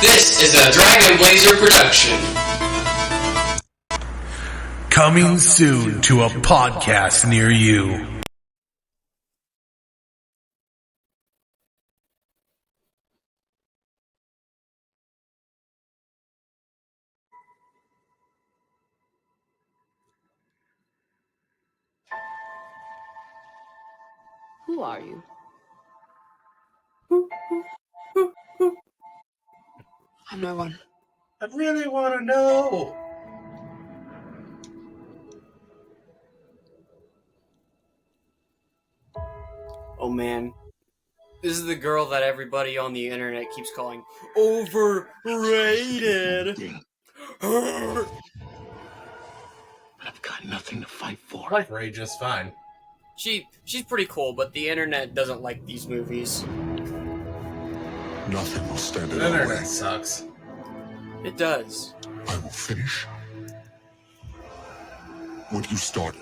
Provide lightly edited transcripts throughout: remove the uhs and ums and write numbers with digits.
This is a Dragon Blazer production. Coming soon to a podcast near you. Who are you? I'm no one. I really want to know. Oh man. This is the girl that everybody on the internet keeps calling overrated. I've got nothing to fight for. I like Ray just fine. She's pretty cool, but the internet doesn't like these movies. Nothing will stand in The our way. internet sucks. It does. I will finish what you started.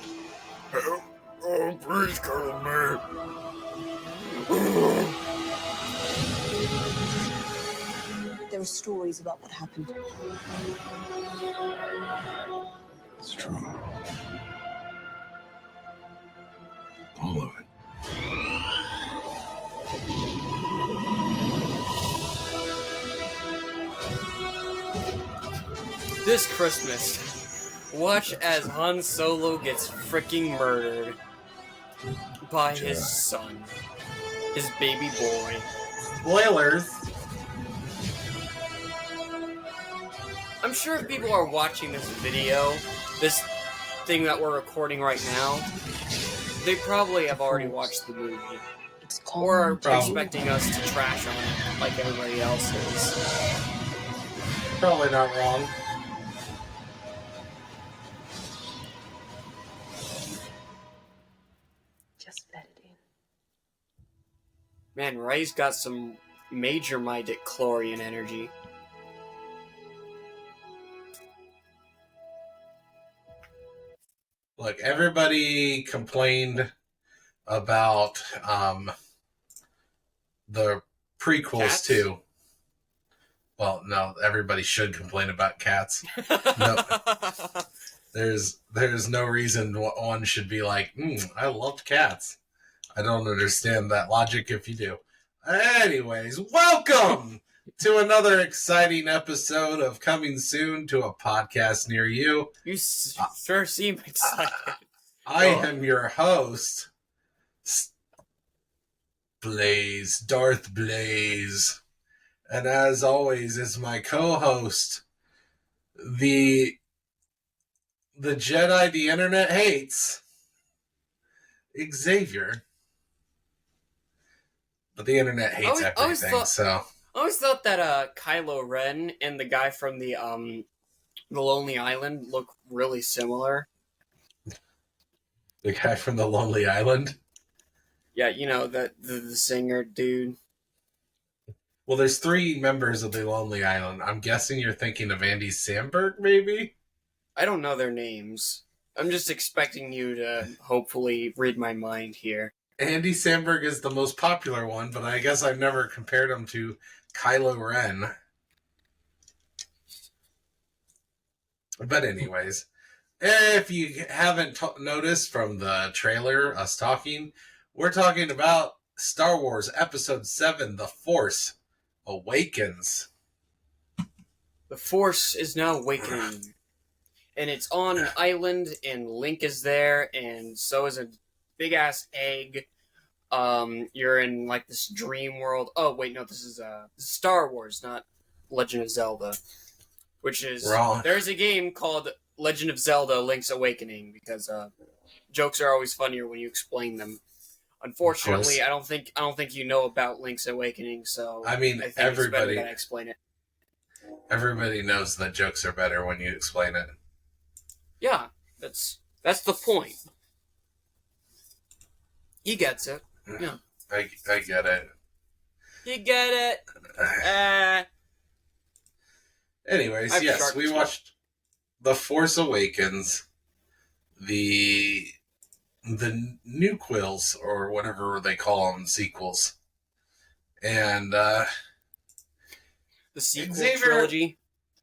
Oh, please kill me. There are stories about what happened. It's true. All of it. This Christmas, watch as Han Solo gets freaking murdered by his son, his baby boy. Spoilers. I'm sure if people are watching this video, this thing that we're recording right now, they probably have already watched the movie. It's Or are Probably. expecting us to trash on it like everybody else is. Probably not wrong. Just let it in. Man, Ray's got some major midichlorian energy. Look, everybody complained about the prequels Cats? too. Well, no, everybody should complain about cats. No. There's no reason one should be like, I loved cats. I don't understand that logic if you do. Anyways, welcome to another exciting episode of Coming Soon to a podcast near you. You sure seem excited. I am your host, Darth Blaze. And as always is my co-host, the Jedi the internet hates, Xavier. But the internet hates I always everything, thought- so... I always thought that Kylo Ren and the guy from the Lonely Island look really similar. The guy from the Lonely Island? Yeah, you know, the singer dude. Well, there's 3 members of the Lonely Island. I'm guessing you're thinking of Andy Samberg, maybe? I don't know their names. I'm just expecting you to hopefully read my mind here. Andy Samberg is the most popular one, but I guess I've never compared him to Kylo Ren. But anyways, if you haven't noticed from the trailer, us talking, we're talking about Star Wars Episode 7, The Force Awakens. The Force is now awakening. And it's on an island, and Link is there, and so is a big-ass egg. You're in, like, this dream world. Oh, wait, no, this is Star Wars, not Legend of Zelda. Which is... Wrong. There's a game called Legend of Zelda Link's Awakening, because jokes are always funnier when you explain them. Unfortunately, I don't think you know about Link's Awakening, so I mean, think everybody- it's better that I explain it. Everybody knows that jokes are better when you explain it. Yeah, that's the point. He gets it. Yeah. I get it. You get it. Anyways, I've yes, shark we too. watched The Force Awakens, the new quills, or whatever they call them, sequels. And the sequel Xavier- trilogy.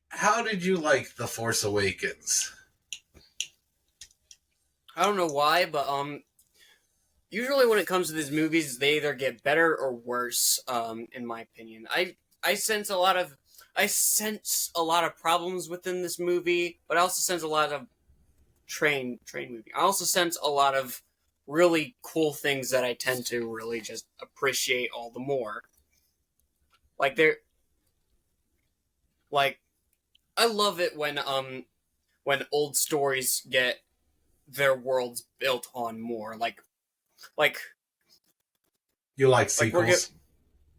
How did you like The Force Awakens? I don't know why, but usually when it comes to these movies, they either get better or worse. In my opinion, I sense a lot of problems within this movie, but I also sense a lot of train movie. I also sense a lot of really cool things that I tend to really just appreciate all the more. Like I love it when old stories get their worlds built on more. Like You like Like, we're sequels?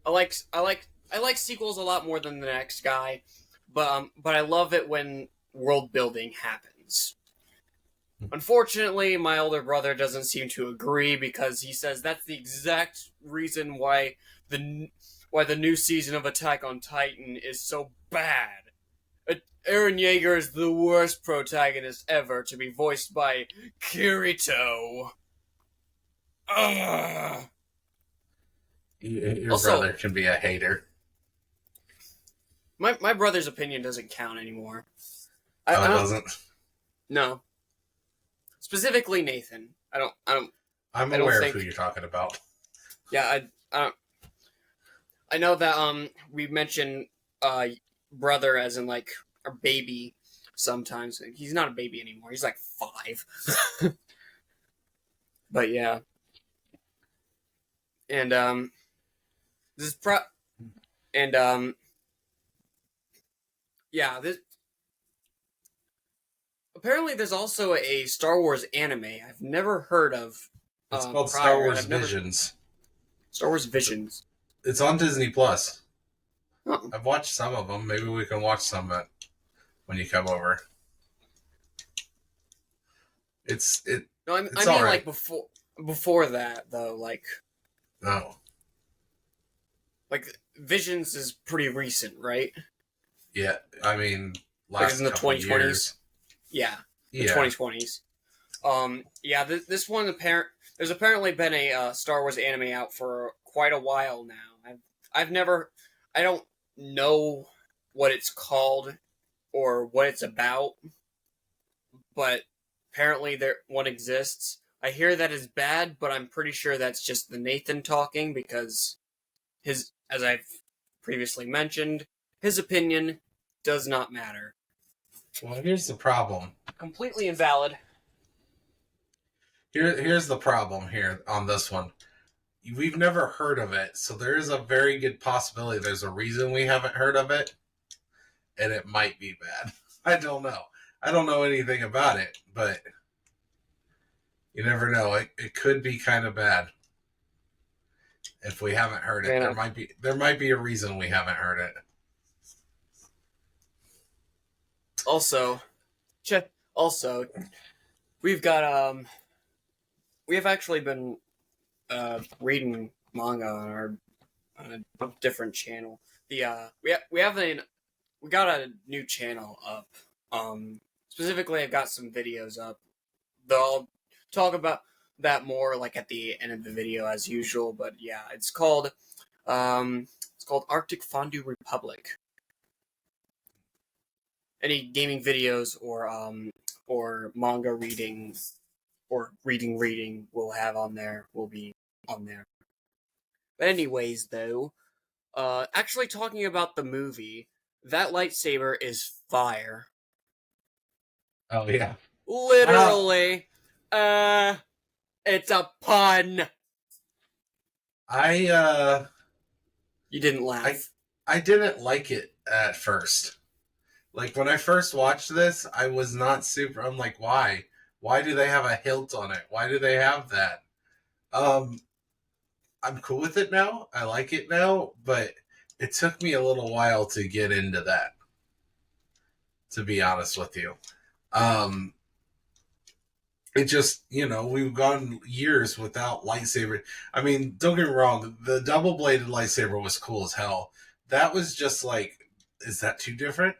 I like sequels a lot more than the next guy, but I love it when world building happens. Unfortunately, my older brother doesn't seem to agree because he says that's the exact reason why the new season of Attack on Titan is so bad. Eren Yeager is the worst protagonist ever to be voiced by Kirito. Ugh. Your Also- brother can be a hater. My brother's opinion doesn't count anymore. Oh, I it don't, doesn't? No. Specifically Nathan. I don't I'm I don't aware think- of who you're talking about. yeah, I know that we mention brother as in like a baby sometimes. He's not a baby anymore. He's like 5. But yeah. And this is yeah, this apparently there's also a Star Wars anime I've never heard of. It's called prior, Star and Wars I've never- Visions. Star Wars Visions. It's on Disney Plus. Oh. I've watched some of them. Maybe we can watch some of it when you come over. No, I It's mean alright. like before that though, like Visions is pretty recent, right? Yeah. I mean, Like last it's in the couple 2020s. years. Yeah, the Yeah. 2020s. Yeah, this one there's apparently been a Star Wars anime out for quite a while now. I don't know what it's called or what it's about, but apparently one exists. I hear that is bad, but I'm pretty sure that's just the Nathan talking because as I've previously mentioned, his opinion does not matter. Well, here's the problem. Completely invalid. Here's the problem here on this one. We've never heard of it, so there is a very good possibility there's a reason we haven't heard of it, and it might be bad. I don't know. I don't know anything about it, but you never know. It could be kind of bad if we haven't heard it. Man, There might be a reason we haven't heard it. Also, we've got we have actually been reading manga on a different channel. We got a new channel up. Specifically, I've got some videos up. I'll talk about that more like at the end of the video as usual. But yeah, it's called Arctic Fondue Republic. Any gaming videos or manga reading or reading we'll have on there will be on there. But anyways, though, actually talking about the movie, that lightsaber is fire. Oh yeah. Literally, it's a pun. You didn't laugh. I didn't like it at first. Like when I first watched this, I was not super. I'm like, why? Why do they have a hilt on it? Why do they have that? I'm cool with it now. I like it now, but it took me a little while to get into that. To be honest with you, it just, we've gone years without lightsaber. I mean, don't get me wrong, the double-bladed lightsaber was cool as hell. That was just like, is that too different?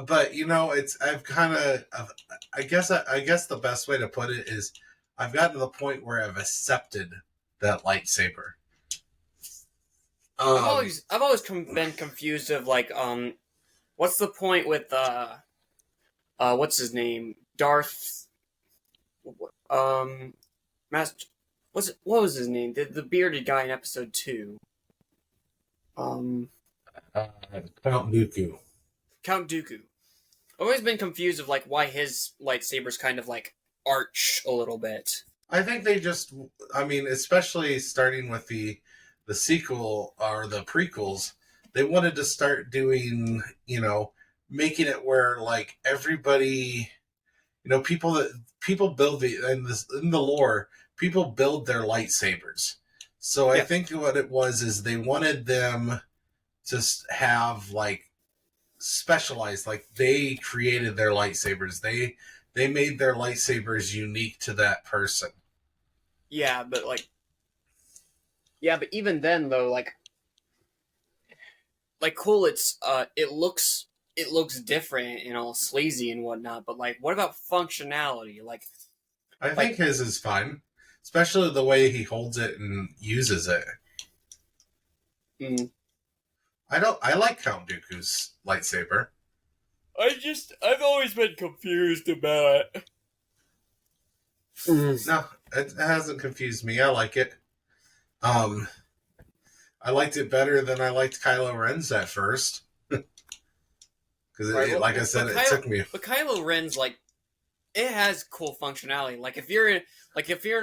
But I've kind of, I guess the best way to put it is, I've gotten to the point where I've accepted that lightsaber. I've always been confused of like what's the point with what's his name, Darth Master, what was his name, the bearded guy in episode 2, Count Dooku. Count Dooku. I've always been confused of like why his lightsaber's kind of like arch a little bit. I think they just, I mean, especially starting with the sequel or the prequels, they wanted to start doing, making it where like everybody, people build in the lore, people build their lightsabers. So I think what it was is they wanted them to have like specialized, like they created their lightsabers. They made their lightsabers unique to that person. Yeah, but even then though, like cool, it looks different and all sleazy and whatnot, but like what about functionality? I think his is fine, especially the way he holds it and uses it. I like Count Dooku's lightsaber. I've always been confused about it. No, it hasn't confused me. I like it. I liked it better than I liked Kylo Ren's at first. Because, like I said, it took me. But Kylo Ren's it has cool functionality. Like if you're in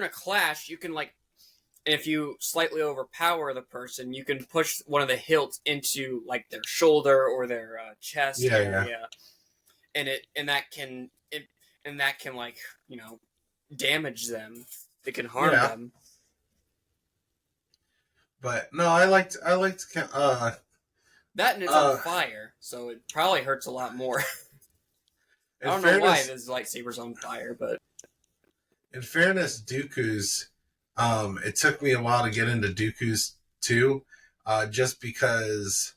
a clash, you can and if you slightly overpower the person, you can push one of the hilts into like their shoulder or their chest area, and that can damage them. It can harm them. But no, I liked that, and it's on fire, so it probably hurts a lot more. I don't know why this lightsaber's on fire, but in fairness, Dooku's, it took me a while to get into Dooku's too, just because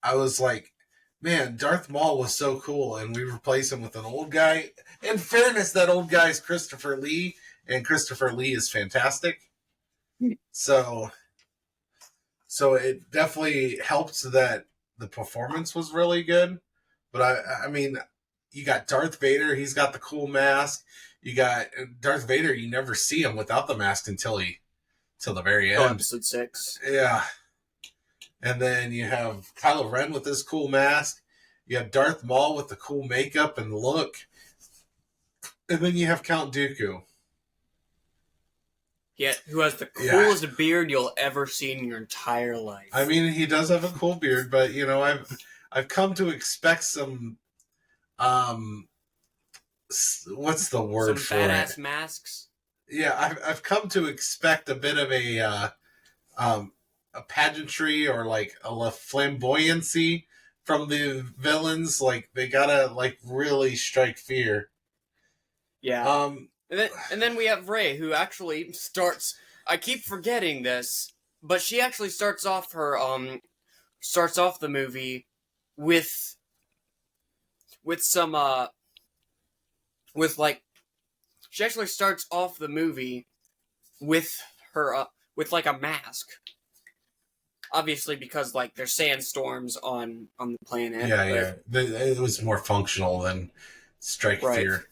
I was like, man, Darth Maul was so cool, and we replaced him with an old guy. In fairness, that old guy's Christopher Lee, and Christopher Lee is fantastic. So it definitely helped that the performance was really good. But I mean, you got Darth Vader. He's got the cool mask. You got Darth Vader. You never see him without the mask until the very end. Episode 6. Yeah. And then you have Kylo Ren with this cool mask. You have Darth Maul with the cool makeup and look. And then you have Count Dooku. Yeah, who has the coolest beard you'll ever see in your entire life. I mean, he does have a cool beard, but I've come to expect some what's the word for it? Some badass masks. Yeah, I've come to expect a bit of a pageantry or like a flamboyancy from the villains. Like they gotta really strike fear. Yeah. And then we have Rey, who actually starts. I keep forgetting this, but she actually starts off the movie with some she actually starts off the movie with her with like a mask. Obviously, because there's sandstorms on the planet. Yeah. It was more functional than strike fear.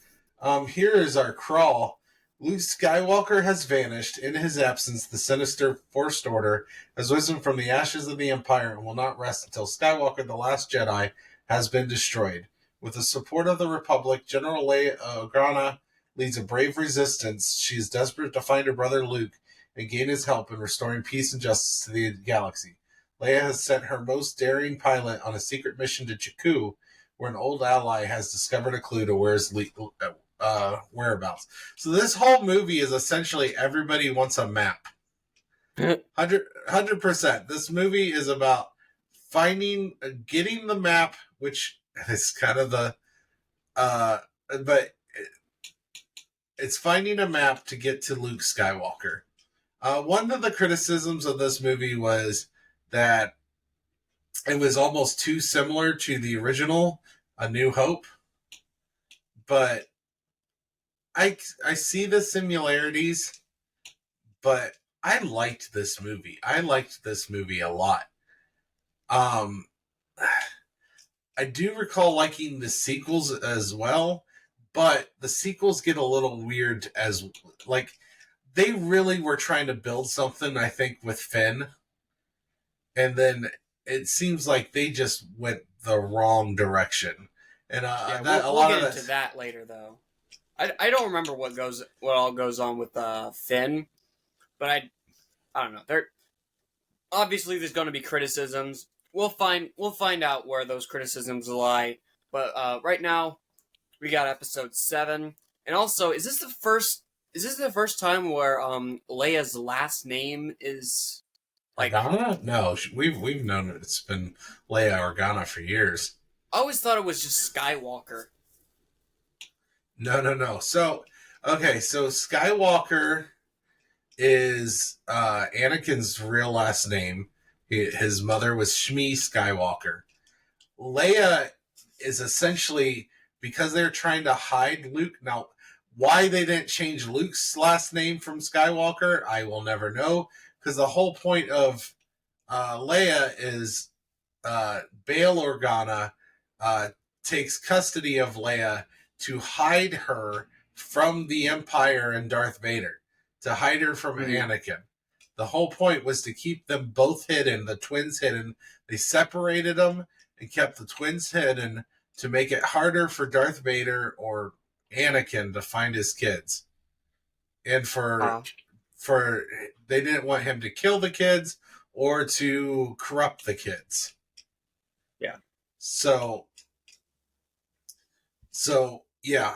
Here is our crawl. Luke Skywalker has vanished. In his absence, the sinister First Order has risen from the ashes of the Empire and will not rest until Skywalker, the last Jedi, has been destroyed. With the support of the Republic, General Leia Organa leads a brave resistance. She is desperate to find her brother Luke and gain his help in restoring peace and justice to the galaxy. Leia has sent her most daring pilot on a secret mission to Jakku, where an old ally has discovered a clue to where his whereabouts. So this whole movie is essentially everybody wants a map. 100%. This movie is about getting the map, which is kind of but it's finding a map to get to Luke Skywalker. One of the criticisms of this movie was that it was almost too similar to the original A New Hope, but I see the similarities, but I liked this movie. I liked this movie a lot. Um, I do recall liking the sequels as well, but the sequels get a little weird as like they really were trying to build something, I think, with Finn, and then it seems like they just went the wrong direction. And we'll get into that later, though. I don't remember what all goes on with Finn, but I don't know. Obviously there's going to be criticisms. We'll find out where those criticisms lie. But right now we got episode 7, and also is this the first time where Leia's last name is like Organa? No, we've known it's been Leia Organa for years. I always thought it was just Skywalker. No. So Skywalker is Anakin's real last name. His mother was Shmi Skywalker. Leia is essentially, because they're trying to hide Luke. Now, why they didn't change Luke's last name from Skywalker, I will never know. Because the whole point of Leia is Bail Organa takes custody of Leia to hide her from the Empire and Darth Vader, to hide her from Anakin. The whole point was to keep them both hidden, the twins hidden. They separated them and kept the twins hidden to make it harder for Darth Vader or Anakin to find his kids. And for they didn't want him to kill the kids or to corrupt the kids. Yeah. So yeah.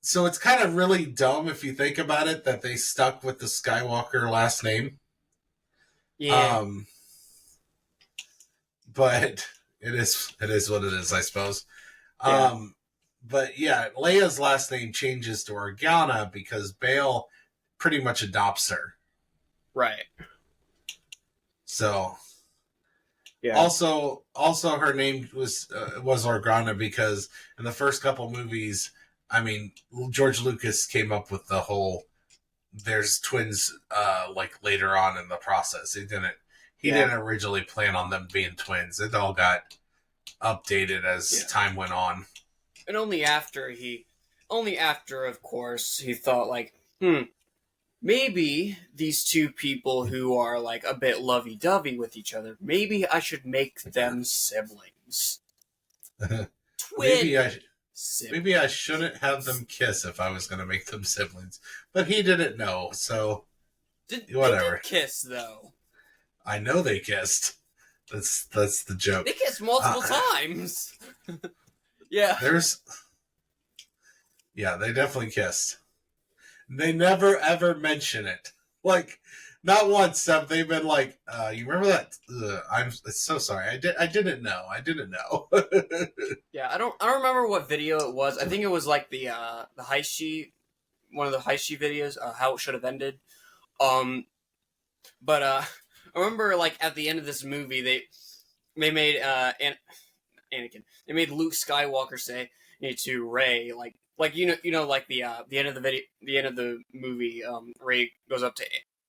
So it's kind of really dumb if you think about it that they stuck with the Skywalker last name. Yeah. But it is what it is, I suppose. Yeah. But yeah, Leia's last name changes to Organa because Bail pretty much adopts her. Right. So yeah. Also her name was Organa because in the first couple movies, I mean, George Lucas came up with the whole there's twins like later on in the process. He didn't originally plan on them being twins. It all got updated as time went on. And only after of course he thought like, maybe these two people who are like a bit lovey-dovey with each other, maybe I should make them siblings. Maybe I shouldn't have them kiss if I was going to make them siblings. But he didn't know, so whatever. They did kiss, though. I know they kissed. That's the joke. They kissed multiple times. Yeah. They definitely kissed. They never ever mention it. Like, not once have they been like, you remember that? I'm so sorry. I didn't know. Yeah, I don't remember what video it was. I think it was like the Heishi, one of the Heishi videos, how it should have ended. But I remember like at the end of this movie, they made Anakin. They made Luke Skywalker say to Rey like you know like the end of the movie, Rey goes up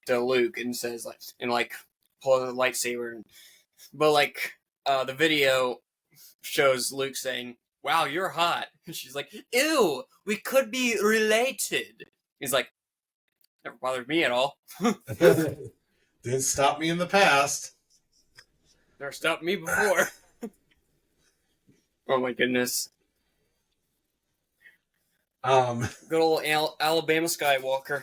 to Luke and says like pull the lightsaber, but like the video shows Luke saying, "Wow, you're hot," and she's like, "Ew, we could be related." He's like, "Never bothered me at all." Didn't stop me in the past. Never stopped me before. Oh my goodness. Good old Alabama Skywalker.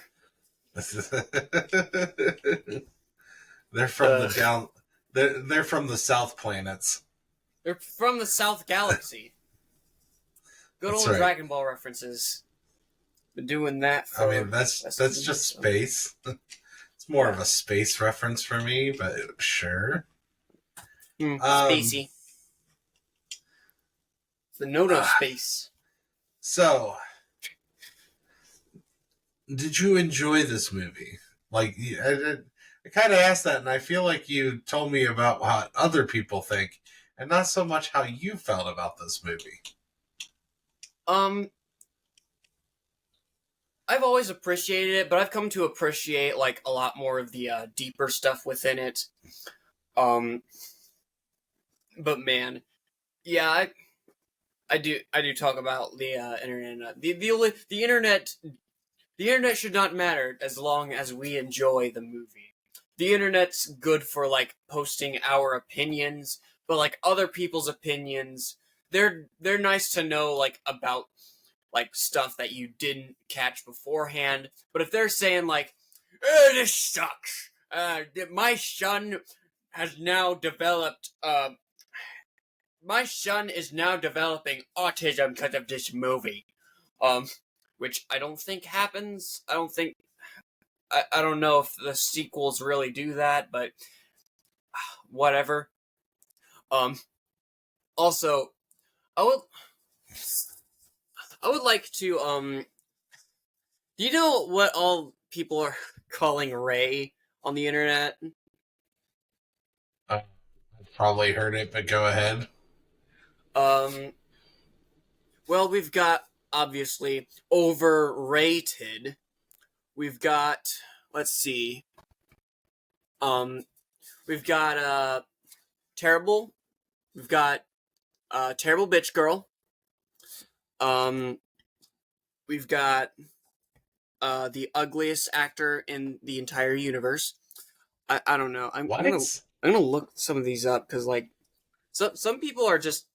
They're from they're from the South planets. They're from the South Galaxy. Good That's old right. Dragon Ball references. Been doing that for... I mean, that's just space. It's more of a space reference for me, but sure. Spacey. It's the note of space. So, did you enjoy this movie? Like, I kind of asked that, and I feel like you told me about what other people think, and not so much how you felt about this movie. I've always appreciated it, but I've come to appreciate like a lot more of the deeper stuff within it. But man, yeah, I do talk about the internet. The internet should not matter as long as we enjoy the movie. The internet's good for like posting our opinions, but like other people's opinions, they're nice to know like about like stuff that you didn't catch beforehand. But if they're saying like, this sucks. My son has now developed my son is now developing autism because of this movie. Which I don't think happens. I don't know if the sequels really do that, but whatever. Also, I would like to do you know what all people are calling Rey on the internet? I've probably heard it, but go ahead. Well, we've got obviously overrated. We've got, let's see. We've got terrible. We've got terrible bitch girl. We've got the ugliest actor in the entire universe. I don't know. I'm gonna look some of these up because like some people are just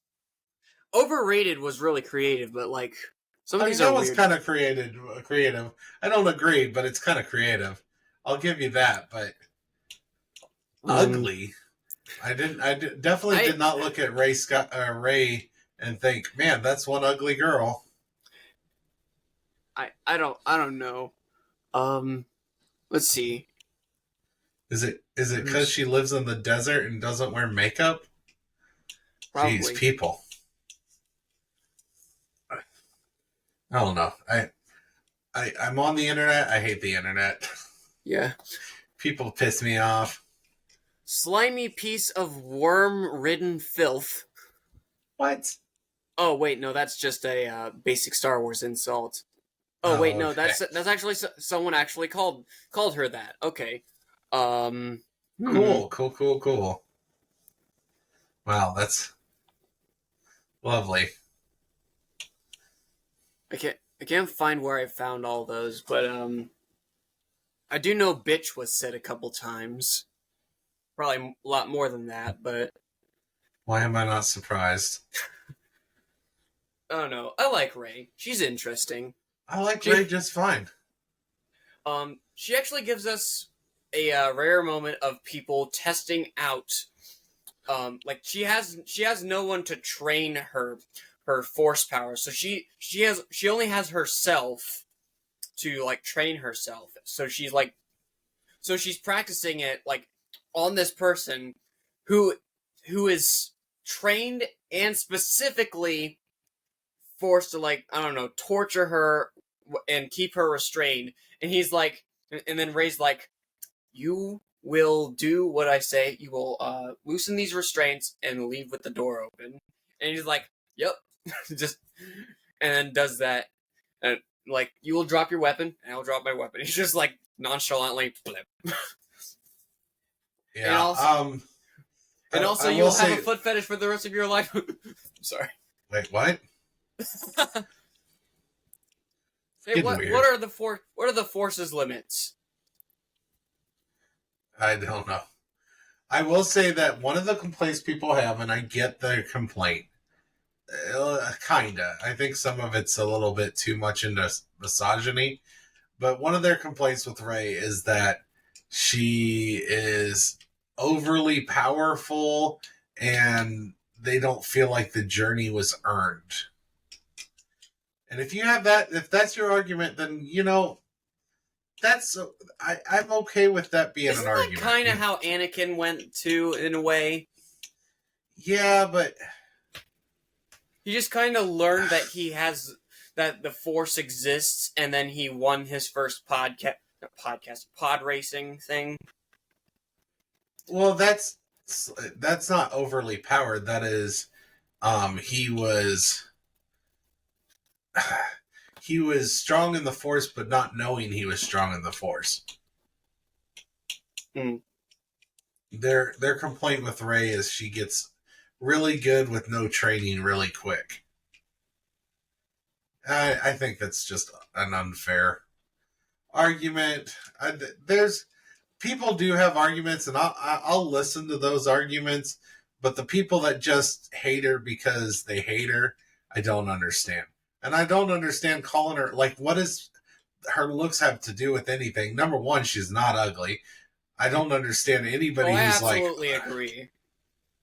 overrated was really creative, but like some of these are weird. Kind of creative. I don't agree, but it's kind of creative. I'll give you that, but ugly. I definitely did not look at Ray and think, man, that's one ugly girl. I don't know. Let's see. Is it because she lives in the desert and doesn't wear makeup? Probably. Jeez, people. I don't know. I'm on the internet. I hate the internet. Yeah. People piss me off. Slimy piece of worm-ridden filth. What? Oh wait, no, that's just a basic Star Wars insult. Oh wait, no, okay. that's actually someone actually called her that. Okay. Cool. Wow, that's lovely. I can't find where I found all those, but I do know bitch was said a couple times. Probably a lot more than that, but Why am I not surprised? I don't know. I like Rey. She's interesting. I like Rey just fine. She actually gives us a rare moment of people testing out. Like she has no one to train her force power, so she only has herself to like train herself. So she's practicing it like on this person who is trained and specifically forced to like, I don't know, torture her and keep her restrained. And he's like, and then Rey's like, you will do what I say. You will loosen these restraints and leave with the door open. And he's like, yep. Just, and then does that. And like, you will drop your weapon and I'll drop my weapon. He's just like nonchalantly flip. Yeah. And also, you'll have a foot fetish for the rest of your life. Sorry. Wait, what? Hey, what are the force's limits? I don't know. I will say that one of the complaints people have, and I get the complaint, kinda. I think some of it's a little bit too much into misogyny, but one of their complaints with Rey is that she is overly powerful and they don't feel like the journey was earned. And if that's your argument, then I'm okay with that being an argument. Isn't that kind of how Anakin went too, in a way? Yeah, but he just kind of learned that the Force exists, and then he won his first pod racing thing. Well, that's not overly powered. That is, he was strong in the Force, but not knowing he was strong in the Force. Mm. Their complaint with Rey is she gets really good with no training really quick. I think that's just an unfair argument. There's people do have arguments, and I'll listen to those arguments. But the people that just hate her because they hate her, I don't understand. And I don't understand calling her, like, what does her looks have to do with anything? Number one, she's not ugly. I don't understand anybody who's like... I absolutely agree.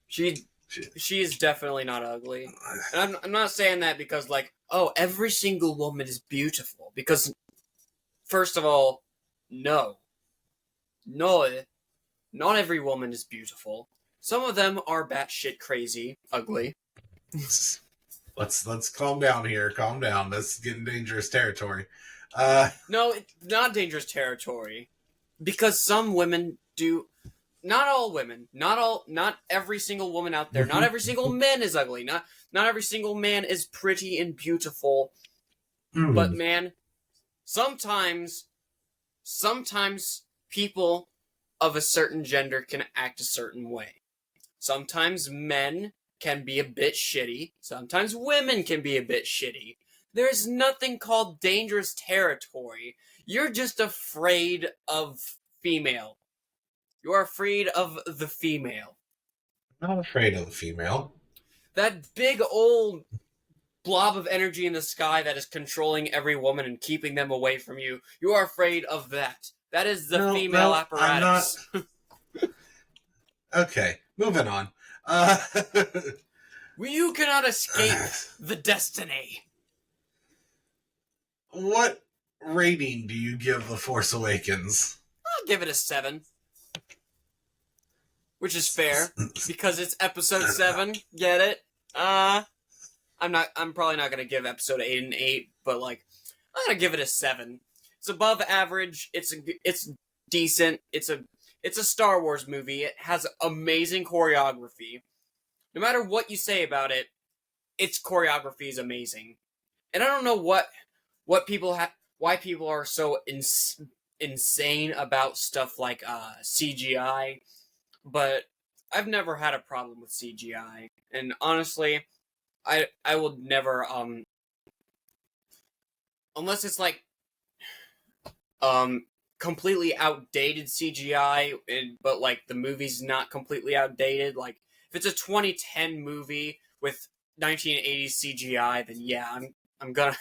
She is definitely not ugly. And I'm not saying that because, like, oh, every single woman is beautiful. Because, first of all, no. No, not every woman is beautiful. Some of them are batshit crazy, ugly. Let's calm down here. Calm down. This is getting dangerous territory. No, it's not dangerous territory. Because some women do... Not all women. Not every single woman out there. Not every single man is ugly. Not every single man is pretty and beautiful. But, man, sometimes people of a certain gender can act a certain way. Sometimes men can be a bit shitty. Sometimes women can be a bit shitty. There's nothing called dangerous territory. You're just afraid of female. You are afraid of the female. I'm not afraid of the female. That big old blob of energy in the sky that is controlling every woman and keeping them away from you. You are afraid of that. That is the female apparatus. I'm not... Okay, moving on. You cannot escape the destiny. What rating do you give The Force Awakens? I'll give it a 7. Which is fair, because it's episode 7. Get it? I'm probably not gonna give episode 8 an 8, but, like, I'm gonna give it a 7. It's above average. It's decent. It's a Star Wars movie. It has amazing choreography. No matter what you say about it, its choreography is amazing. And I don't know why people are so insane about stuff like CGI, but I've never had a problem with CGI. And honestly, I will never unless it's like completely outdated CGI, but like the movie's not completely outdated. Like if it's a 2010 movie with 1980s CGI, then yeah, I'm gonna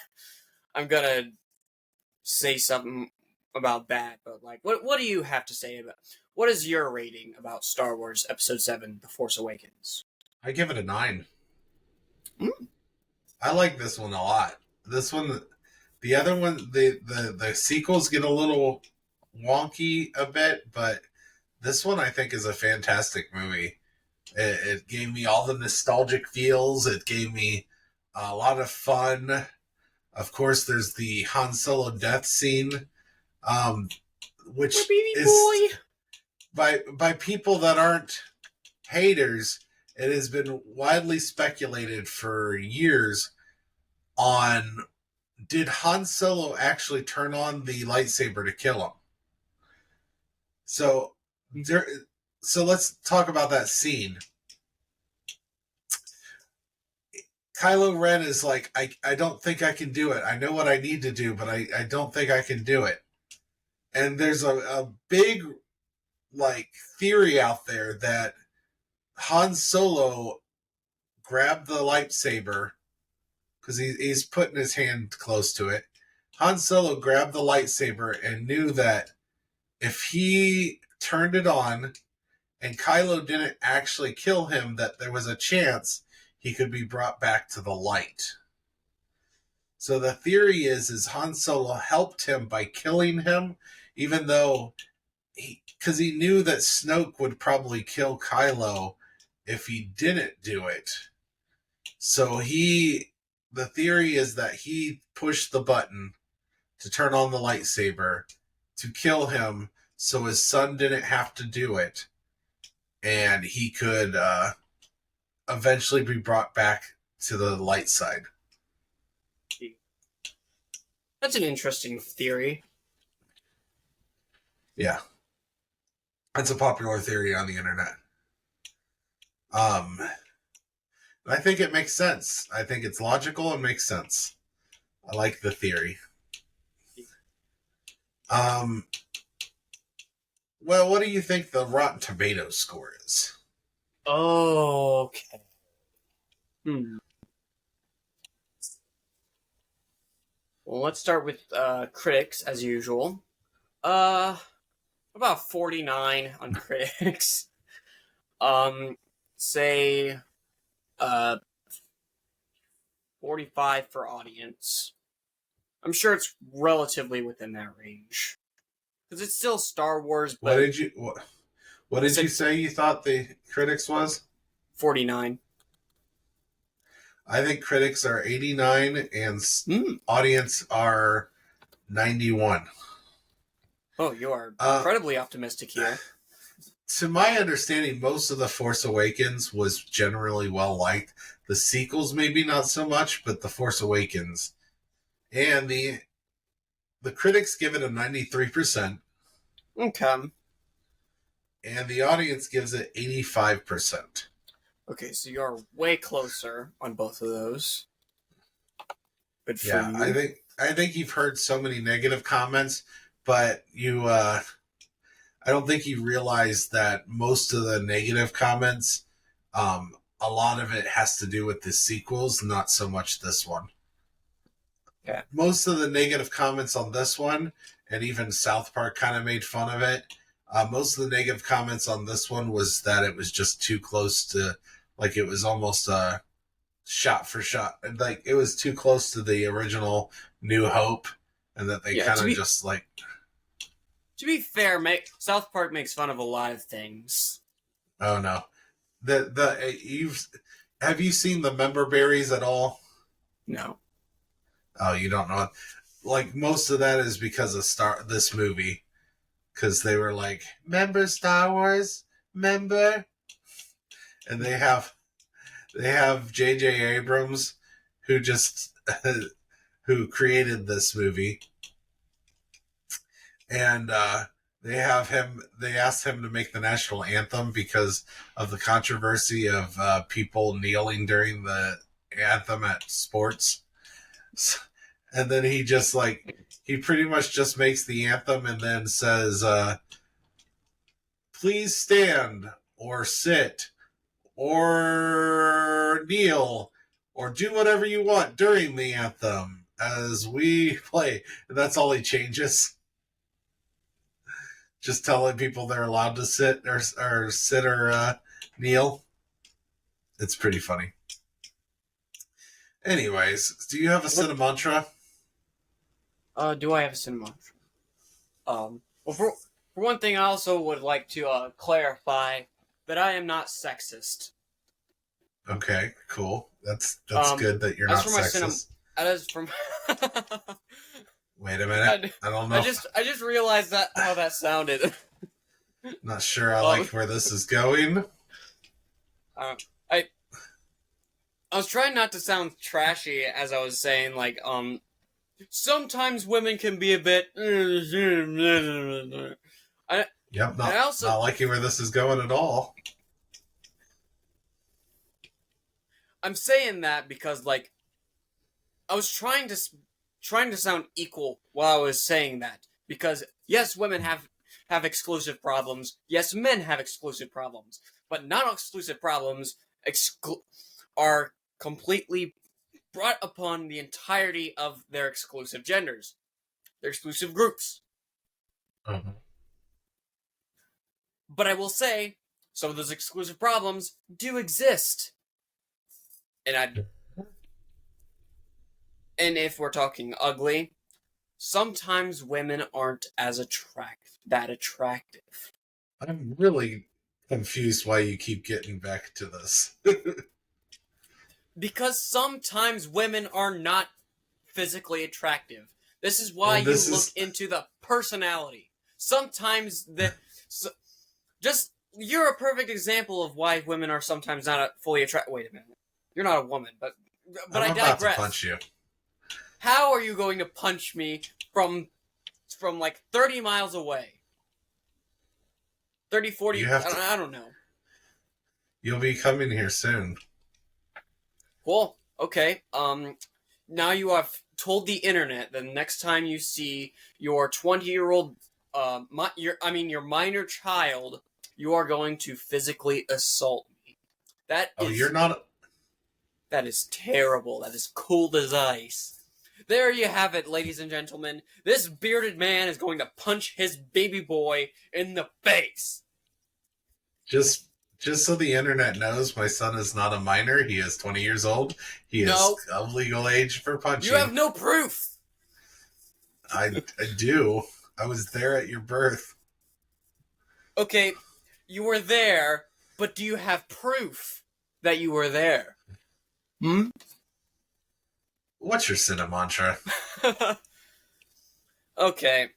say something about that. But like, what do you have to say about? What is your rating about Star Wars Episode 7: The Force Awakens? I give it a 9. I like this one a lot. This one, the other one, the sequels get a little wonky a bit, but this one I think is a fantastic movie. It gave me all the nostalgic feels. It gave me a lot of fun. Of course, there's the Han Solo death scene, which is by people that aren't haters. It has been widely speculated for years on, did Han Solo actually turn on the lightsaber to kill him? So let's talk about that scene. Kylo Ren is like, I don't think I can do it. I know what I need to do, but I don't think I can do it. And there's a big, like, theory out there that Han Solo grabbed the lightsaber, because he's putting his hand close to it. Han Solo grabbed the lightsaber and knew that if he turned it on and Kylo didn't actually kill him, that there was a chance he could be brought back to the light. So the theory is Han Solo helped him by killing him, even though because he knew that Snoke would probably kill Kylo if he didn't do it. So the theory is that he pushed the button to turn on the lightsaber to kill him so his son didn't have to do it, and he could eventually be brought back to the light side. That's an interesting theory. Yeah. That's a popular theory on the internet. I think it makes sense. I think it's logical and makes sense. I like the theory. Well, what do you think the Rotten Tomatoes score is? Oh, okay. Well, let's start with critics, as usual. About 49 on critics. Say 45 for audience. I'm sure it's relatively within that range. Because it's still Star Wars, but... What did you say you thought the critics was? 49. I think critics are 89 and audience are 91. Oh, you are incredibly optimistic here. To my understanding, most of The Force Awakens was generally well liked. The sequels maybe not so much, but The Force Awakens. And the critics give it a 93%. Okay. And the audience gives it 85%. Okay, so you are way closer on both of those. Good for you. I think you've heard so many negative comments, but I don't think you realize that most of the negative comments, a lot of it has to do with the sequels, not so much this one. Yeah. Most of the negative comments on this one, and even South Park kind of made fun of it. Most of the negative comments on this one was that it was just too close to, like it was almost a shot for shot. Like it was too close to the original New Hope, and that they kind of just like... To be fair, South Park makes fun of a lot of things. Oh no, have you seen the member berries at all? No. Oh, you don't know. Like most of that is because of this movie, because they were like, "Member Star Wars, member," and they have J.J. Abrams, who who created this movie. And they asked him to make the national anthem because of the controversy of people kneeling during the anthem at sports. And then he pretty much just makes the anthem and then says, please stand or sit or kneel or do whatever you want during the anthem as we play. And that's all he changes. Just telling people they're allowed to sit or kneel. It's pretty funny. Anyways, do you have a Cinemantra? Do I have a Cinemantra? Well, for one thing, I also would like to clarify that I am not sexist. Okay, cool. That's good that you're not sexist. As from Wait a minute. I don't know. I just realized how that sounded. Not sure I like where this is going. I was trying not to sound trashy as I was saying, like, sometimes women can be a bit... Not liking where this is going at all. I'm saying that because, like, I was trying to sound equal while I was saying that. Because, yes, women have exclusive problems. Yes, men have exclusive problems. But non-exclusive problems are completely brought upon the entirety of their exclusive genders. Their exclusive groups. Mm-hmm. But I will say, some of those exclusive problems do exist. And if we're talking ugly, sometimes women aren't as attractive. I'm really confused why you keep getting back to this. Because sometimes women are not physically attractive. This is why you look into the personality. Sometimes you're a perfect example of why women are sometimes not fully attractive. Wait a minute. You're not a woman, but I digress. I'm about to punch you. How are you going to punch me from like 30 miles away? 30, 40, You have to- I don't know. You'll be coming here soon. Cool. Okay. Now you have told the internet that the next time you see your 20-year-old, your minor child, you are going to physically assault me. You're not. That is terrible. That is cold as ice. There you have it, ladies and gentlemen. This bearded man is going to punch his baby boy in the face. Just so the internet knows, my son is not a minor. He is 20 years old. He is of legal age for punching. You have no proof. I do. I was there at your birth. Okay, you were there, but do you have proof that you were there? What's your cinema mantra? Okay.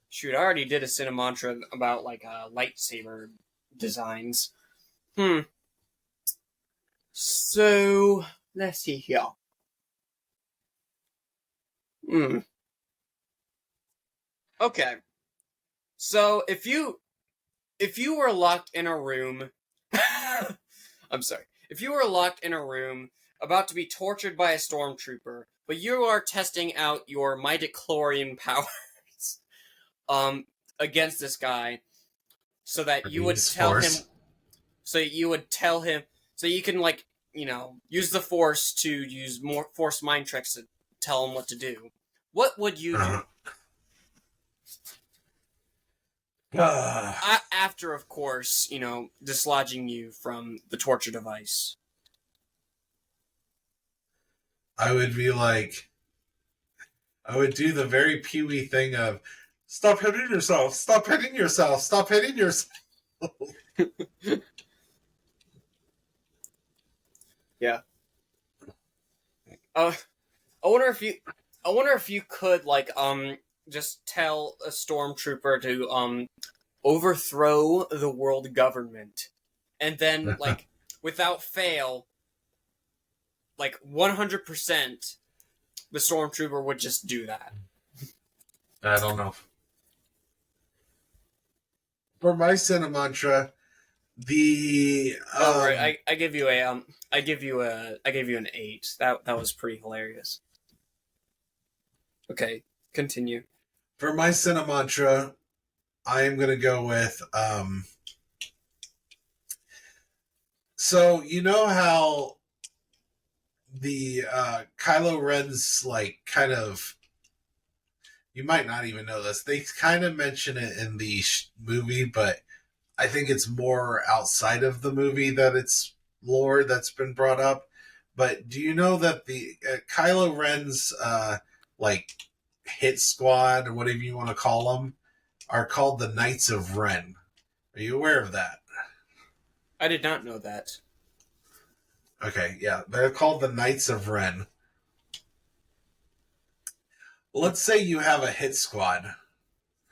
Shoot, I already did a cinemantra about, like, lightsaber designs. So, let's see here. Okay. So, if you were locked in a room... I'm sorry. If you were locked in a room about to be tortured by a stormtrooper, but you are testing out your midichlorian powers against this guy, so that you would tell him, so you can, like, use the Force to use more Force mind tricks to tell him what to do. What would you do? After, of course, dislodging you from the torture device. I would be like, I would do the very Pee-wee thing of, stop hitting yourself, stop hitting yourself, stop hitting yourself. Yeah. I wonder if you could, like, just tell a stormtrooper to, overthrow the world government. And then, like, without fail, like, 100%, the stormtrooper would just do that. I don't know. For my cinema mantra, right. I give you an 8. That was pretty hilarious. Okay, continue. For my cinema mantra, I am gonna go with so you know how the Kylo Ren's, like, kind of, you might not even know this, they kind of mention it in the movie, but I think it's more outside of the movie that it's lore that's been brought up. But do you know that the Kylo Ren's like hit squad, or whatever you want to call them, are called the Knights of Ren? Are you aware of that? I did not know that. Okay, yeah, they're called the Knights of Ren. Let's say you have a hit squad.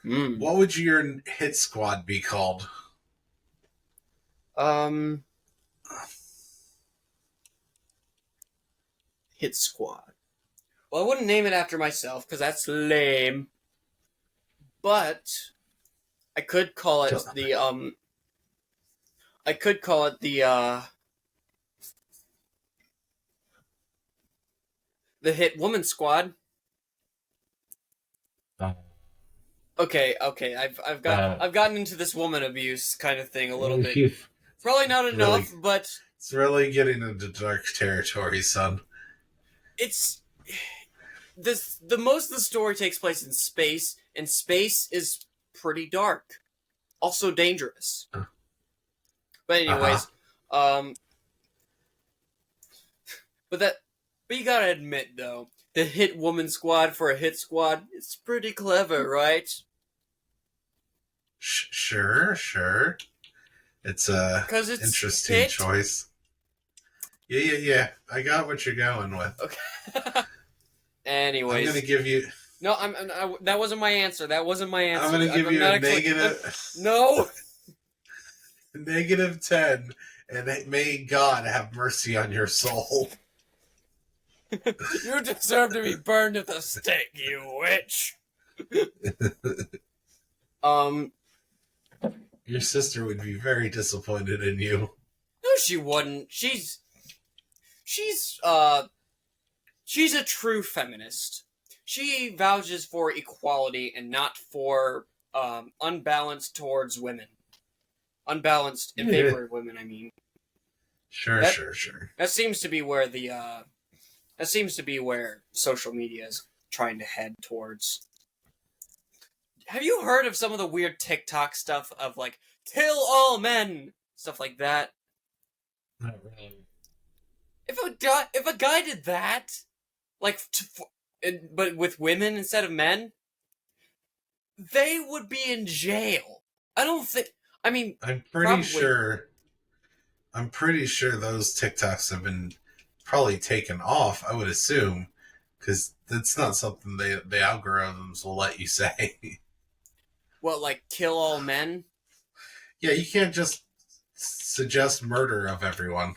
What would your hit squad be called? Hit squad. Well, I wouldn't name it after myself, because that's lame. But I could call it the Hit Woman Squad. Okay. I've gotten into this woman abuse kind of thing a little bit. Probably not enough, Really? but It's really getting into dark territory, son. it's the most of the story takes place in space, and space is pretty dark, also dangerous. But anyways, but you gotta admit though, the Hit Woman Squad for a hit squad, it's pretty clever, right? Sure. It's a interesting hit. choice. Yeah. I got what you're going with. Okay. Anyways, I'm gonna give you. No, that wasn't my answer. I'm gonna give you a negative. No. -10, and may God have mercy on your soul. You deserve to be burned at the stake, you witch. Your sister would be very disappointed in you. No, she wouldn't. She's a true feminist. She vouches for equality and not for unbalanced towards women. Unbalanced in favor of women, I mean. Sure. That seems to be where social media is trying to head towards. Have you heard of some of the weird TikTok stuff of like kill all men, stuff like that? Not really. If a guy did that, like, but with women instead of men, they would be in jail. I don't think. I mean, I'm pretty sure those TikToks have been probably taken off. I would assume, because that's not something the algorithms will let you say. What, like kill all men? Yeah, you can't just suggest murder of everyone.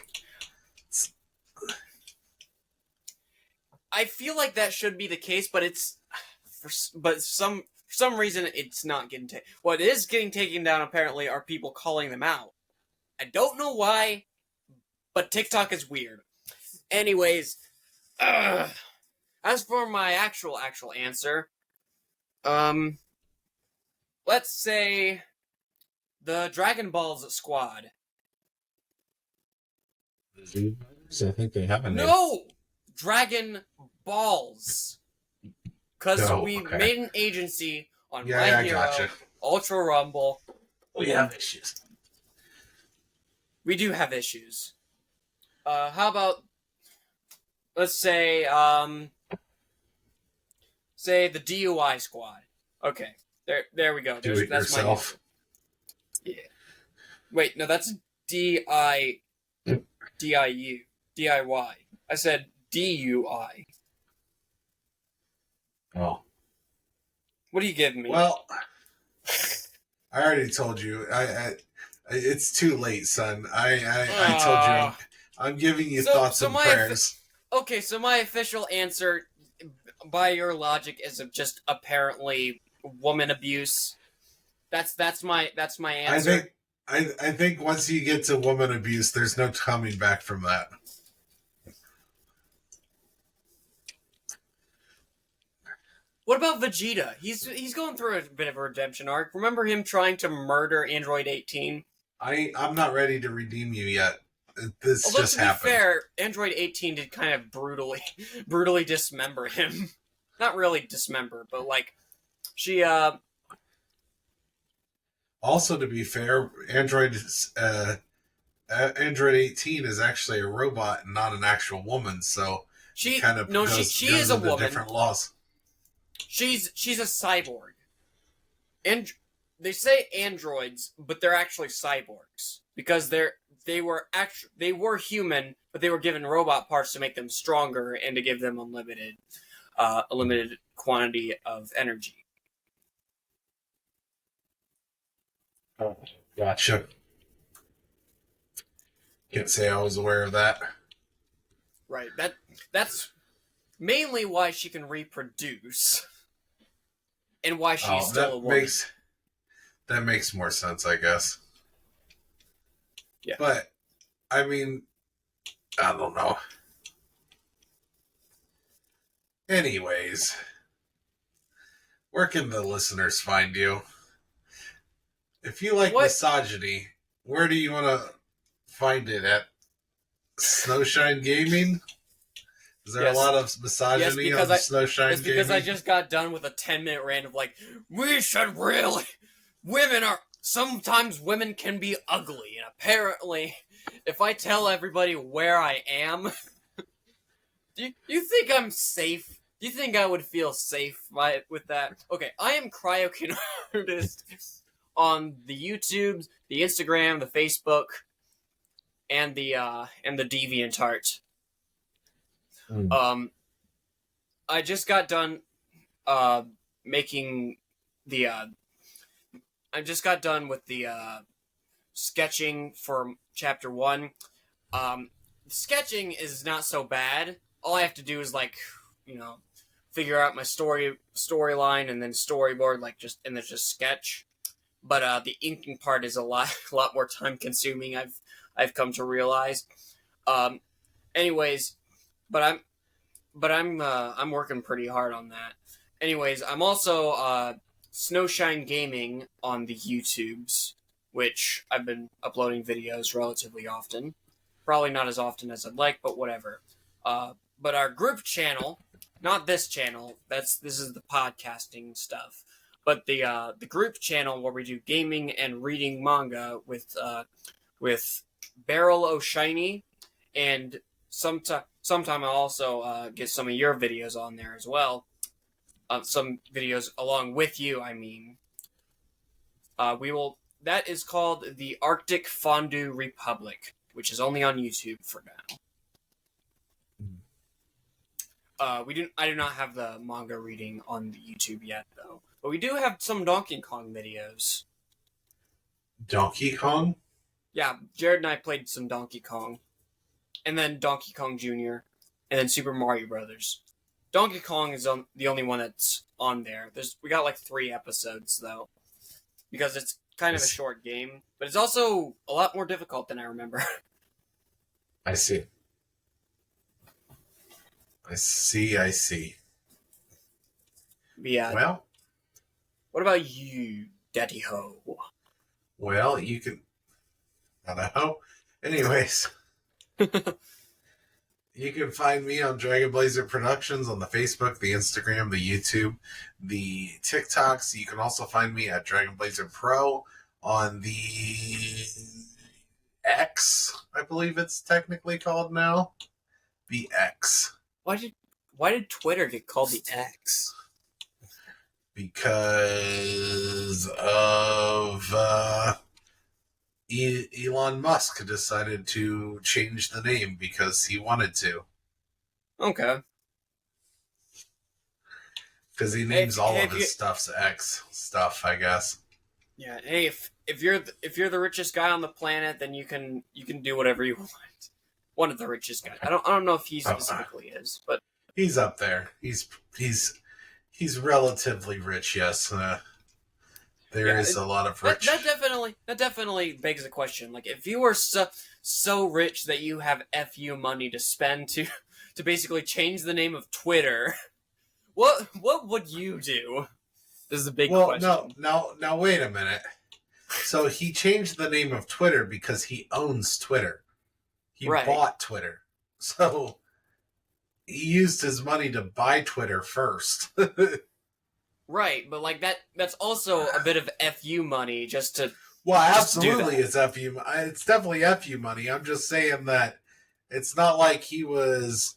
I feel like that should be the case, but for some reason it's not getting taken. What is getting taken down apparently are people calling them out. I don't know why, but TikTok is weird. Anyways, as for my actual answer, let's say the Dragon Balls squad. I think they have a name. No! Dragon Balls. Because we made an agency on My Hero, gotcha. Ultra Rumble. We have issues. We do have issues. How about, let's say the DUI squad. Okay, there we go. Do it that's yourself. Yeah. Wait, no, that's DIU. DIY. I said DUI. Oh. What are you giving me? Well, I already told you. It's too late, son. I told you. I'm giving you thoughts and prayers. Okay, so my official answer, by your logic, is just apparently woman abuse. That's my answer. I think once you get to woman abuse, there's no coming back from that. What about Vegeta? He's going through a bit of a redemption arc. Remember him trying to murder Android 18? I'm not ready to redeem you yet. This Although, just to be happened. fair, Android 18 did kind of brutally dismember him. Not really dismember, but like she Also, to be fair, Android 18 is actually a robot and not an actual woman, so she kind of she is a woman. Different laws. She's a cyborg. And they say androids, but they're actually cyborgs because they were human, but they were given robot parts to make them stronger and to give them a limited quantity of energy. Oh, gotcha. Can't say I was aware of that. Right. That's mainly why she can reproduce. And why she's still a woman. That makes more sense, I guess. Yeah. But, I mean, I don't know. Anyways, where can the listeners find you? If you like misogyny, where do you want to find it at? Snowshine Gaming? Is there a lot of misogyny on Snowshine Gaming? It's because I just got done with a 10-minute rant of like, sometimes women can be ugly, and apparently, if I tell everybody where I am, do you think I'm safe? Do you think I would feel safe with that? Okay, I am Cryokin Artist on the YouTubes, the Instagram, the Facebook, and the DeviantArt. I just got done making the I just got done with the sketching for chapter 1. Sketching is not so bad, all I have to do is figure out my storyline and then storyboard, and then just sketch. But the inking part is a lot more time consuming. I've come to realize. Anyways, I'm working pretty hard on that. Anyways, I'm also Snowshine Gaming on the YouTubes, which I've been uploading videos relatively often. Probably not as often as I'd like, but whatever. But our group channel, not this channel, this is the podcasting stuff, but the group channel where we do gaming and reading manga with Beryl O'Shiny, and sometime I'll also get some of your videos on there as well. Some videos along with you, I mean. That is called the Arctic Fondue Republic, which is only on YouTube for now. I do not have the manga reading on the YouTube yet, though. But we do have some Donkey Kong videos. Donkey Kong? Yeah, Jared and I played some Donkey Kong. And then Donkey Kong Jr. And then Super Mario Brothers. Donkey Kong is the only one that's on there. We got like 3 episodes, though. Because it's kind of a short game. But it's also a lot more difficult than I remember. I see. I see. Yeah. Well, what about you, Daddy Ho? well, you can... I don't know. Anyways... You can find me on Dragon Blazer Productions on the Facebook, the Instagram, the YouTube, the TikToks. You can also find me at Dragon Blazer Pro on the X, I believe it's technically called now. The X. Why did Twitter get called the X? Because of Elon Musk decided to change the name because he wanted to. Okay. Because he names all of his stuff's X stuff, I guess. Yeah. Hey, if you're the richest guy on the planet, then you can do whatever you want. One of the richest guys. I don't know if he specifically is, but he's up there. He's relatively rich. Yes. There is a lot of rich. That definitely begs the question. Like, if you were so rich that you have FU money to spend to basically change the name of Twitter, what would you do? This is a big question. Now wait a minute. So he changed the name of Twitter because he owns Twitter. He bought Twitter. So he used his money to buy Twitter first. Right, but like that's also a bit of FU money just to... Well, absolutely it's FU. It's definitely FU money. I'm just saying that it's not like he was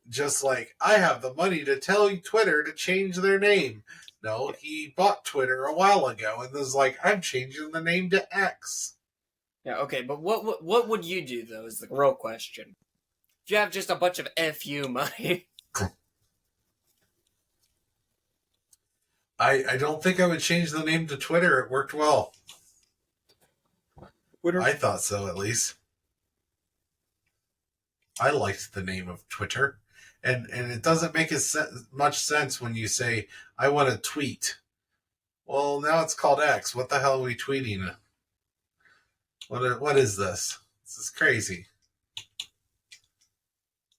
just like, I have the money to tell Twitter to change their name. No, he bought Twitter a while ago and was like, I'm changing the name to X. Yeah, okay, but what would you do, though, is the real question. If you have just a bunch of FU money... I don't think I would change the name to Twitter. It worked well. Twitter? I thought so, at least. I liked the name of Twitter. And it doesn't make much sense when you say, I want to tweet. Well, now it's called X. What the hell are we tweeting? What is this? This is crazy.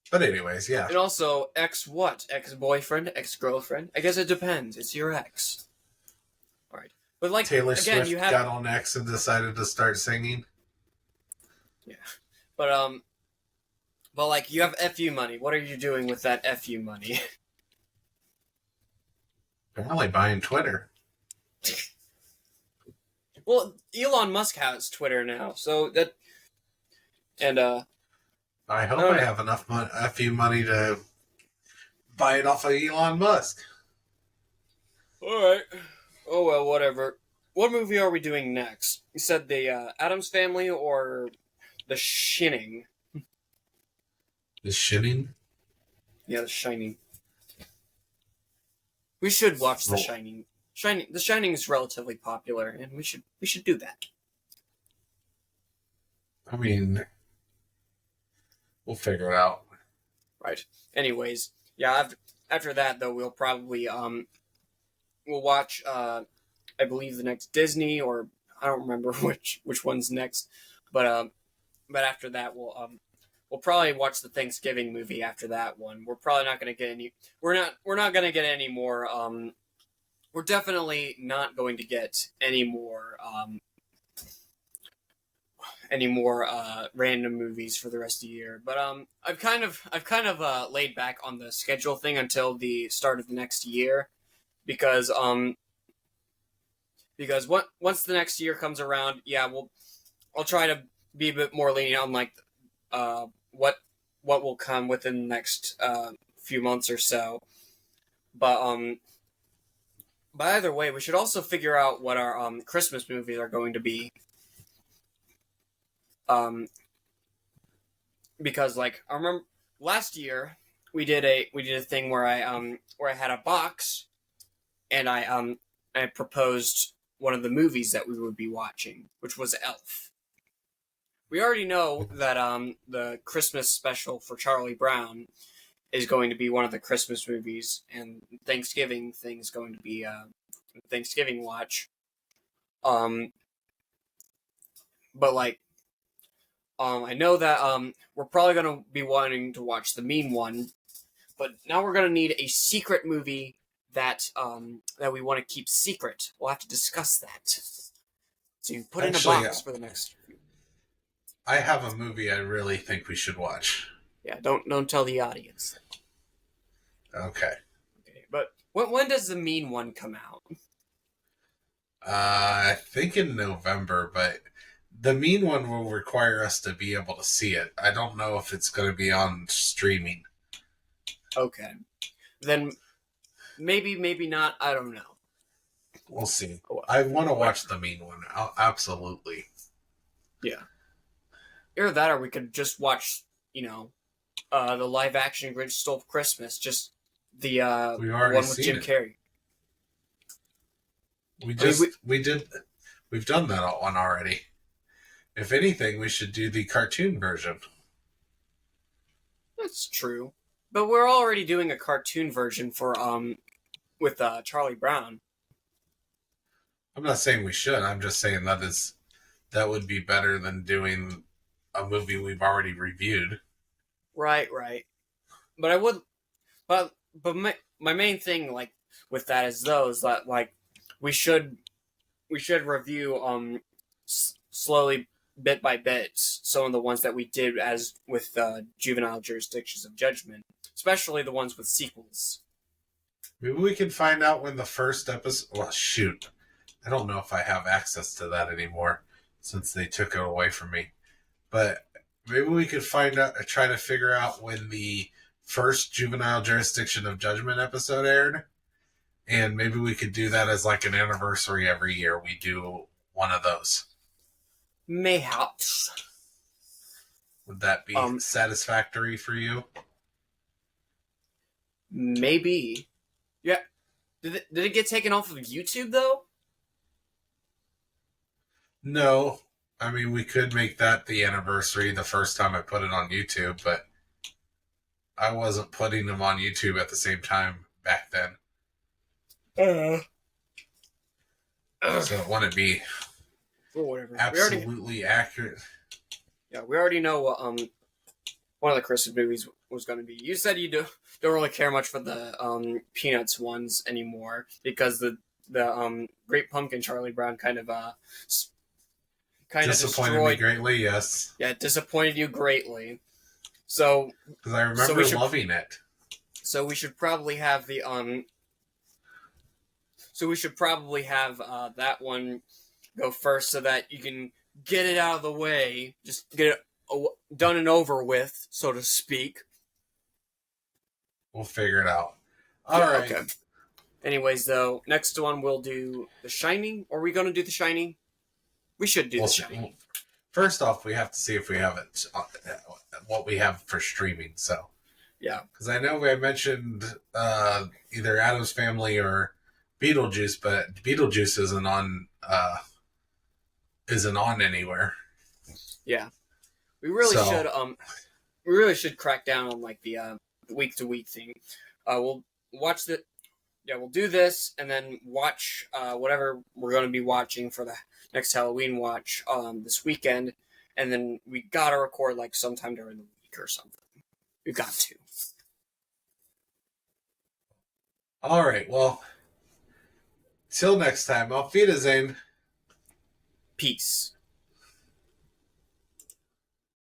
But anyways, yeah. And also, ex what? Ex-boyfriend? Ex-girlfriend? I guess it depends. It's your ex. Alright. But like, Taylor again, Swift got on X and decided to start singing. Yeah. But like, you have FU money. What are you doing with that FU money? Probably buying Twitter. Well, Elon Musk has Twitter now, so that... And, I hope I have enough FU money to buy it off of Elon Musk. Alright. Oh well, whatever. What movie are we doing next? You said the Addams Family or The Shining? The Shining? Yeah, The Shining. We should watch The Shining. The Shining is relatively popular, and we should do that. I mean... We'll figure it out. Right. Anyways, yeah. After that, though, we'll probably we'll watch I believe the next Disney, or I don't remember which one's next, but after that we'll probably watch the Thanksgiving movie after that one. We're probably not going to get any. We're not going to get any more. We're definitely not going to get any more random movies for the rest of the year. But I've kind of laid back on the schedule thing until the start of the next year, because once the next year comes around, yeah, I'll try to be a bit more lenient on like what will come within the next few months or so. But either way, we should also figure out what our Christmas movies are going to be. Because like I remember last year we did a thing where I had a box, and I proposed one of the movies that we would be watching, which was Elf. We already know that the Christmas special for Charlie Brown is going to be one of the Christmas movies, and Thanksgiving thing is going to be Thanksgiving watch. But like, I know that we're probably going to be wanting to watch The Mean One, but now we're going to need a secret movie that we want to keep secret. We'll have to discuss that. So you put Actually, in a box for the next. I have a movie I really think we should watch. Yeah, don't tell the audience. Okay. Okay, but when does The Mean One come out? I think in November, but The Mean One will require us to be able to see it. I don't know if it's going to be on streaming. Okay, then maybe not. I don't know. We'll see. I want to watch The Mean One. Absolutely. Yeah. Either that, or we could just watch, the live action Grinch Stole Christmas, just the We've one already with seen Jim it. Carrey. We've done that one already. If anything, we should do the cartoon version. That's true, but we're already doing a cartoon version for with Charlie Brown. I'm not saying we should. I'm just saying that would be better than doing a movie we've already reviewed. Right. But I would, but my main thing like with that is that like we should review slowly, bit by bit, some of the ones that we did as with Juvenile Jurisdictions of Judgment, especially the ones with sequels. Maybe we can find out when the first episode. Well, shoot, I don't know if I have access to that anymore since they took it away from me. But maybe we could find out, try to figure out when the first Juvenile Jurisdiction of Judgment episode aired, and maybe we could do that as like an anniversary every year. We do one of those. Mayhaps. Would that be satisfactory for you? Maybe. Yeah. Did it get taken off of YouTube though? No. I mean, we could make that the anniversary the first time I put it on YouTube, but I wasn't putting them on YouTube at the same time back then. So it wouldn't be whatever. absolutely accurate. Yeah, we already know what one of the Christmas movies was going to be. You said you don't really care much for the Peanuts ones anymore because the Great Pumpkin Charlie Brown kind of Disappointed destroyed me greatly, yes. Yeah, it disappointed you greatly. So because I remember loving it. So we should probably have the that one go first so that you can get it out of the way, just get it done and over with, so to speak. We'll figure it out. All right. Okay. Anyways, though, next one we'll do The Shining. Are we going to do The Shining? We should do The Shining. First off, we have to see if we have it, what we have for streaming. So, yeah, because I know I mentioned either Addams Family or Beetlejuice, but Beetlejuice isn't on anywhere. Yeah, we really should crack down on like the week to week thing. We'll watch the. Yeah, we'll do this and then watch whatever we're going to be watching for the next Halloween watch this weekend, and then we gotta record like sometime during the week or something. We've got to. All right, well, till next time, auf Wiedersehen. Peace.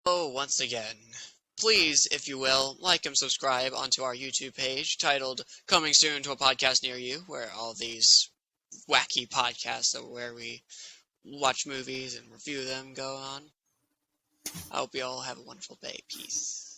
Oh, once again, please, if you will, like and subscribe onto our YouTube page titled Coming Soon to a Podcast Near You, where all these wacky podcasts where we watch movies and review them go on. I hope you all have a wonderful day. Peace.